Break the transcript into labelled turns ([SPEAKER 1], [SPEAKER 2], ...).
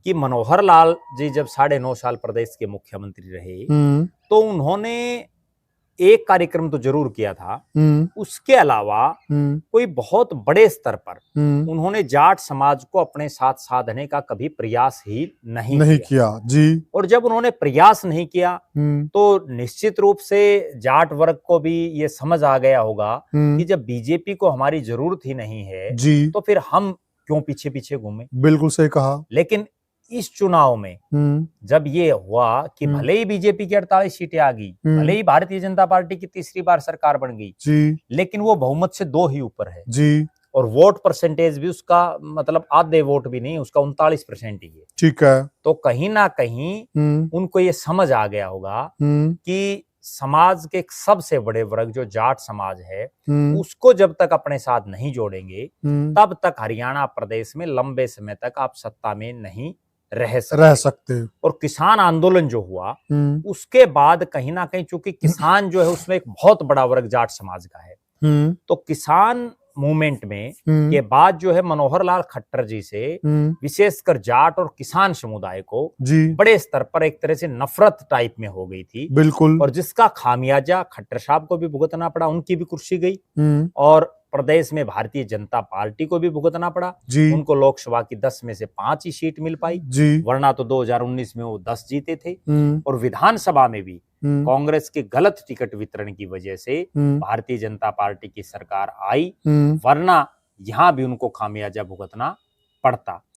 [SPEAKER 1] कि मनोहर लाल जी जब 9.5 साल प्रदेश के मुख्यमंत्री रहे तो उन्होंने एक कार्यक्रम तो जरूर किया था, उसके अलावा कोई बहुत बड़े स्तर पर उन्होंने जाट समाज को अपने साथ साधने का कभी प्रयास ही नहीं किया जी। और जब उन्होंने प्रयास नहीं किया तो निश्चित रूप से जाट वर्ग को भी ये समझ आ गया होगा कि जब बीजेपी को हमारी जरूरत ही नहीं है जी, तो फिर हम क्यों पीछे पीछे घूमें। बिल्कुल सही कहा। लेकिन इस चुनाव में जब ये हुआ कि भले ही बीजेपी की 48 सीटें आ गई, भले ही भारतीय जनता पार्टी की तीसरी बार सरकार बन गई जी, लेकिन वो बहुमत से 2 ही ऊपर है जी, और वोट परसेंटेज भी उसका मतलब आधे वोट भी नहीं, उसका 39% ही है। ठीक है। तो कहीं ना कहीं उनको ये समझ आ गया होगा कि समाज के सबसे बड़े वर्ग जो जाट समाज है उसको जब तक अपने साथ नहीं जोड़ेंगे तब तक हरियाणा प्रदेश में लंबे समय तक आप सत्ता में नहीं रह सकते। और किसान आंदोलन जो हुआ उसके बाद कहीं ना कहीं चूंकि किसान जो है उसमें एक बहुत बड़ा वर्ग जाट समाज का है, तो किसान मूवमेंट में के बाद जो है मनोहर लाल खट्टर जी से विशेषकर जाट और किसान समुदाय को बड़े स्तर पर एक तरह से नफरत टाइप में हो गई थी। बिल्कुल। और जिसका खामियाजा खट्टर साहब को भी भुगतना पड़ा, उनकी भी कुर्सी गई और प्रदेश में भारतीय जनता पार्टी को भी भुगतना पड़ा जी। उनको लोकसभा की 10 में से 5 ही सीट मिल पाई जी, वरना तो 2019 में वो 10 जीते थे। और विधानसभा में भी कांग्रेस के गलत टिकट वितरण की वजह से भारतीय जनता पार्टी की सरकार आई, वरना यहां भी उनको खामियाजा भुगतना पड़ता।